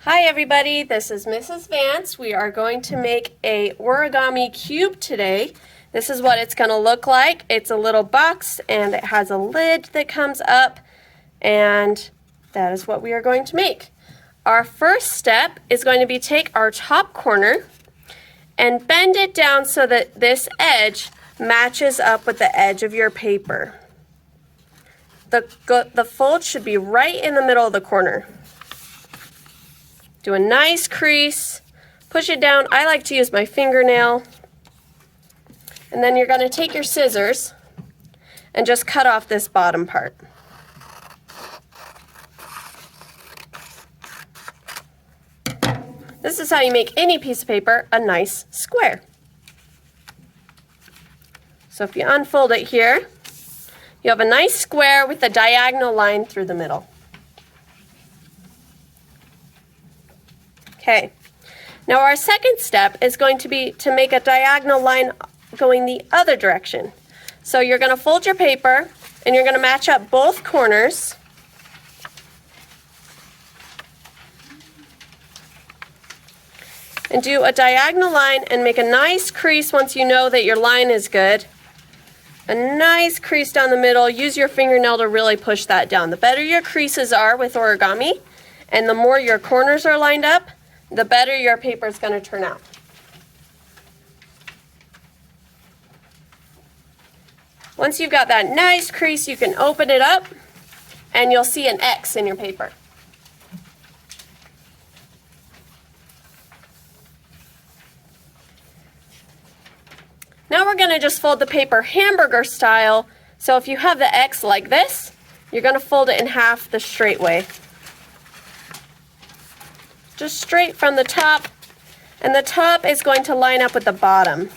Hi everybody, this is Mrs. Vance. We are going to make a origami cube today. This is what it's going to look like. It's a little box and it has a lid that comes up, and that is what we are going to make. Our first step is going to be take our top corner and bend it down so that this edge matches up with the edge of your paper. The fold should be right in the middle of the corner. Do a nice crease, push it down. I like to use my fingernail. And then you're going to take your scissors and just cut off this bottom part. This is how you make any piece of paper a nice square. So if you unfold it here, you have a nice square with a diagonal line through the middle. Okay, now our second step is going to be to make a diagonal line going the other direction. So you're going to fold your paper and you're going to match up both corners. And do a diagonal line and make a nice crease once you know that your line is good. A nice crease down the middle. Use your fingernail to really push that down. The better your creases are with origami and the more your corners are lined up, the better your paper is going to turn out. Once you've got that nice crease, you can open it up and you'll see an X in your paper. Now we're going to just fold the paper hamburger style. So if you have the X like this, you're going to fold it in half the straight way. Just straight from the top, and the top is going to line up with the bottom.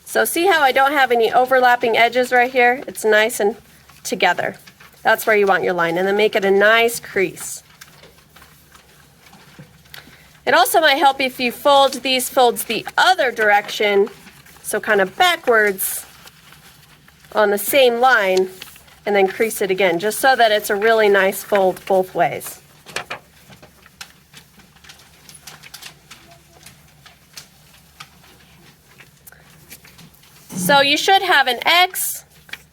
So see how I don't have any overlapping edges right here? It's nice and together. That's where you want your line, and then make it a nice crease. It also might help if you fold these folds the other direction, so kind of backwards on the same line, and then crease it again, just so that it's a really nice fold both ways. So you should have an X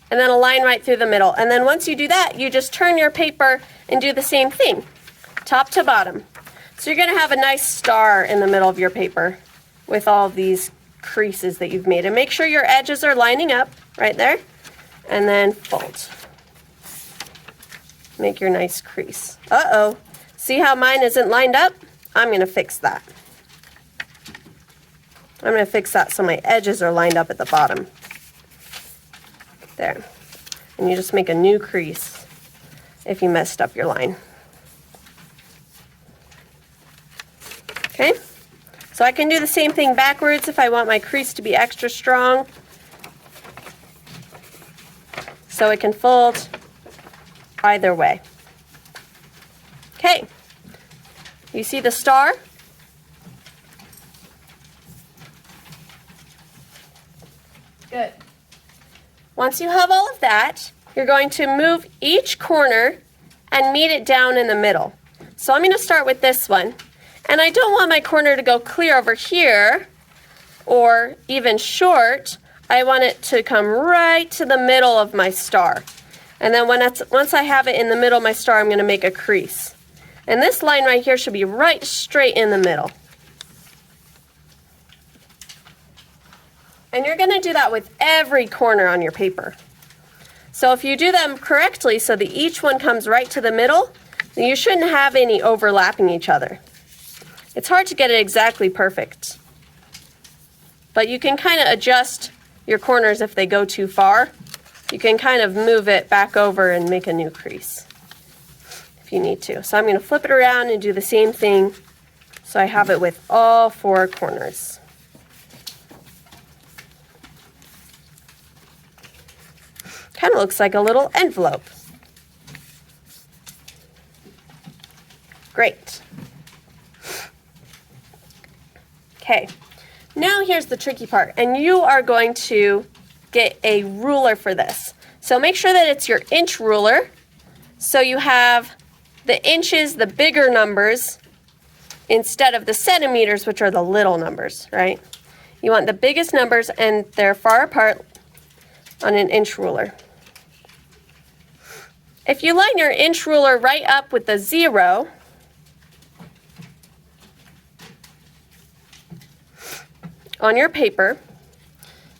and then a line right through the middle. And then once you do that, you just turn your paper and do the same thing, top to bottom. So you're going to have a nice star in the middle of your paper with all of these creases that you've made. And make sure your edges are lining up right there, and then fold. Make your nice crease. Uh-oh. See how mine isn't lined up? I'm going to fix that. I'm going to fix that so my edges are lined up at the bottom. There. And you just make a new crease if you messed up your line. Okay? So I can do the same thing backwards if I want my crease to be extra strong. So it can fold either way. Okay, you see the star? Good. Once you have all of that, you're going to move each corner and meet it down in the middle. So I'm going to start with this one. And I don't want my corner to go clear over here or even short. I want it to come right to the middle of my star. And then once I have it in the middle of my star, I'm going to make a crease. And this line right here should be right straight in the middle. And you're going to do that with every corner on your paper. So if you do them correctly so that each one comes right to the middle, then you shouldn't have any overlapping each other. It's hard to get it exactly perfect. But you can kind of adjust your corners if they go too far. You can kind of move it back over and make a new crease if you need to. So I'm going to flip it around and do the same thing so I have it with all four corners. Kind of looks like a little envelope. Great. Okay, now here's the tricky part, and you are going to get a ruler for this. So make sure that it's your inch ruler So you have the inches, the bigger numbers, instead of the centimeters, which are the little numbers, right? You want the biggest numbers, and they're far apart on an inch ruler. If you line your inch ruler right up with the 0, on your paper,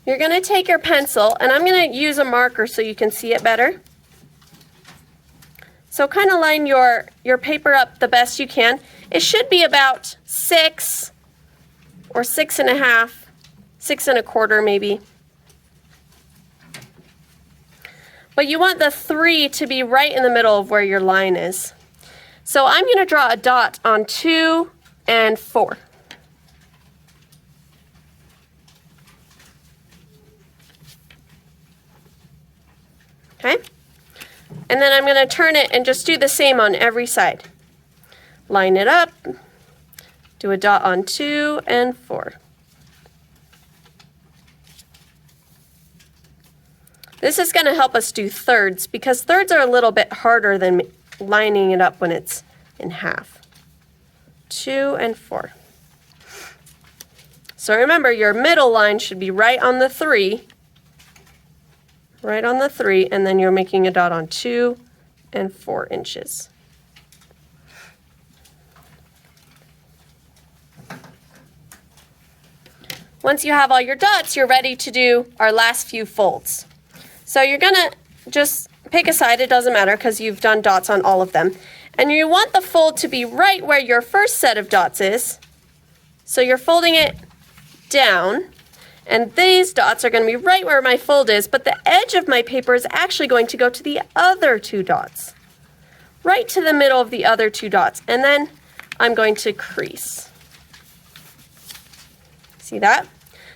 you're going to take your pencil, and I'm going to use a marker so you can see it better. So kind of line your paper up the best you can. It should be about 6 or 6.5, 6.25 maybe. But you want the 3 to be right in the middle of where your line is. So I'm going to draw a dot on 2 and 4. Okay? And then I'm going to turn it and just do the same on every side. Line it up, do a dot on 2 and 4. This is going to help us do thirds, because thirds are a little bit harder than lining it up when it's in half. 2 and 4. So remember, your middle line should be right on the 3. Right on the 3, and then you're making a dot on 2 and 4 inches. Once you have all your dots, you're ready to do our last few folds. So you're going to just pick a side, it doesn't matter because you've done dots on all of them. And you want the fold to be right where your first set of dots is. So you're folding it down. And these dots are going to be right where my fold is, but the edge of my paper is actually going to go to the other 2 dots. Right to the middle of the other 2 dots. And then I'm going to crease. See that?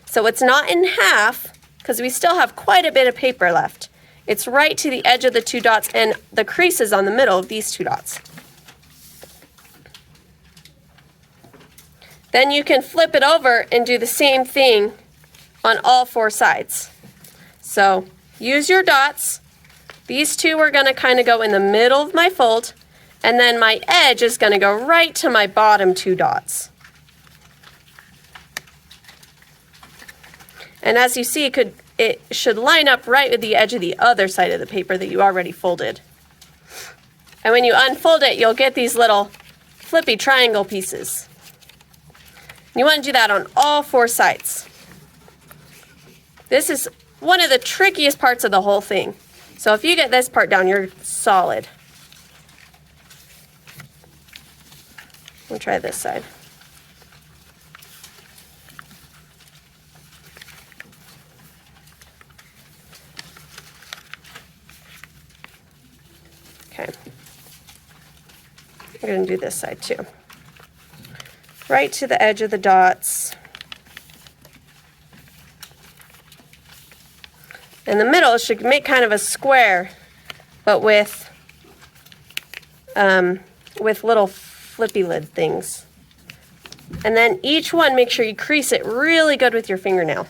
So it's not in half, because we still have quite a bit of paper left. It's right to the edge of the 2 dots, and the crease is on the middle of these 2 dots. Then you can flip it over and do the same thing on all 4 sides. So use your dots. These 2 are going to kind of go in the middle of my fold, and then my edge is going to go right to my bottom 2 dots. And as you see, it should line up right with the edge of the other side of the paper that you already folded. And when you unfold it, you'll get these little flippy triangle pieces. You want to do that on all 4 sides. This is one of the trickiest parts of the whole thing. So if you get this part down, you're solid. We'll try this side. Okay. I'm going to do this side too. Right to the edge of the dots. In the middle, it should make kind of a square, but with little flippy lid things. And then each one, make sure you crease it really good with your fingernail.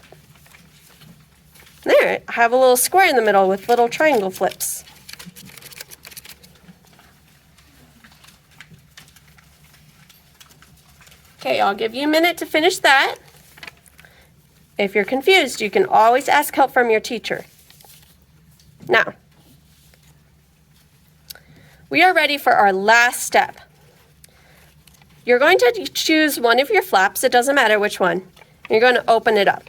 There, I have a little square in the middle with little triangle flips. Okay, I'll give you a minute to finish that. If you're confused, you can always ask help from your teacher. Now, we are ready for our last step. You're going to choose one of your flaps, it doesn't matter which one, and you're going to open it up.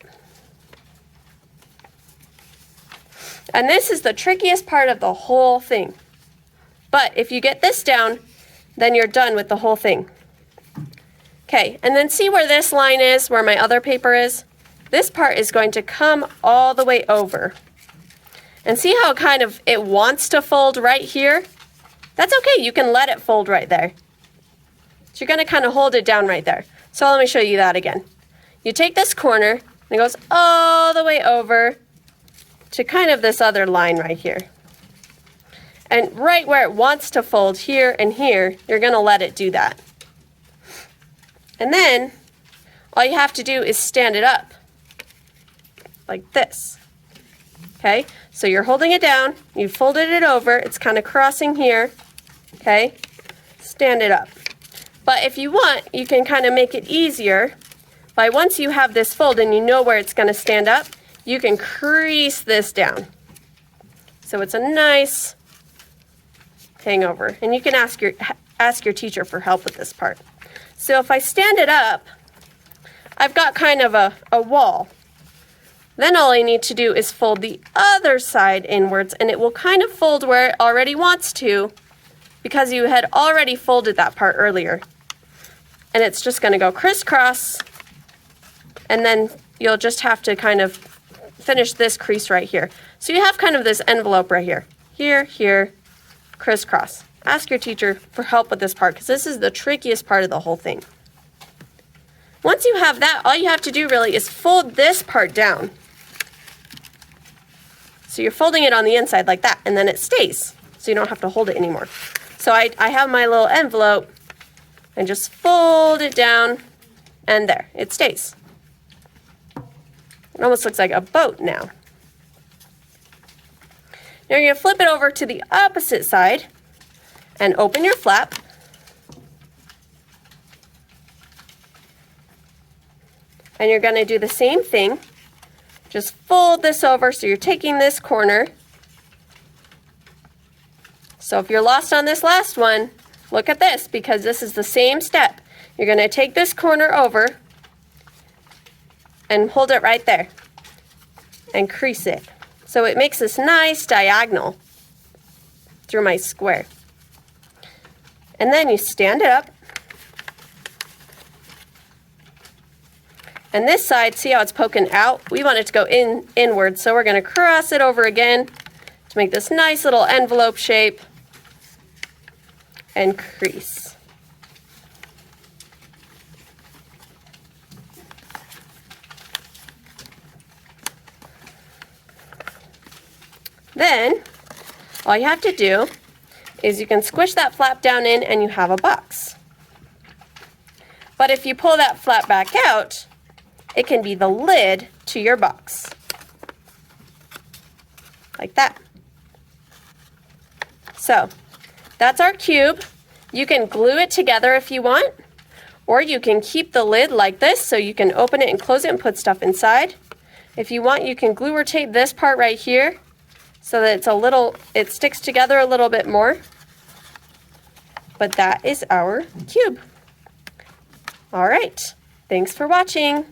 And this is the trickiest part of the whole thing. But if you get this down, then you're done with the whole thing. Okay, and then see where this line is, where my other paper is? This part is going to come all the way over. And see how kind of it wants to fold right here? That's okay, you can let it fold right there. So you're going to kind of hold it down right there. So let me show you that again. You take this corner, and it goes all the way over to kind of this other line right here. And right where it wants to fold here and here, you're going to let it do that. And then all you have to do is stand it up like this. Okay, so you're holding it down, you've folded it over, it's kind of crossing here, okay? Stand it up. But if you want, you can kind of make it easier by once you have this fold and you know where it's going to stand up, you can crease this down. So it's a nice hangover. And you can ask your teacher for help with this part. So if I stand it up, I've got kind of a wall. Then all I need to do is fold the other side inwards, and it will kind of fold where it already wants to because you had already folded that part earlier. And it's just going to go crisscross, and then you'll just have to kind of finish this crease right here. So you have kind of this envelope right here. Here, here, crisscross. Ask your teacher for help with this part because this is the trickiest part of the whole thing. Once you have that, all you have to do really is fold this part down. So you're folding it on the inside like that, and then it stays. So you don't have to hold it anymore. So I have my little envelope and just fold it down, and there, it stays. It almost looks like a boat now. Now you're going to flip it over to the opposite side and open your flap. And you're going to do the same thing. Just fold this over so you're taking this corner. So if you're lost on this last one, look at this because this is the same step. You're going to take this corner over and hold it right there and crease it. So it makes this nice diagonal through my square. And then you stand it up. And this side, see how it's poking out? We want it to go inward, so we're going to cross it over again to make this nice little envelope shape and crease. Then, all you have to do is you can squish that flap down in and you have a box. But if you pull that flap back out, it can be the lid to your box. Like that. So, that's our cube. You can glue it together if you want, or you can keep the lid like this so you can open it and close it and put stuff inside. If you want, you can glue or tape this part right here so that it sticks together a little bit more. But that is our cube. All right, thanks for watching.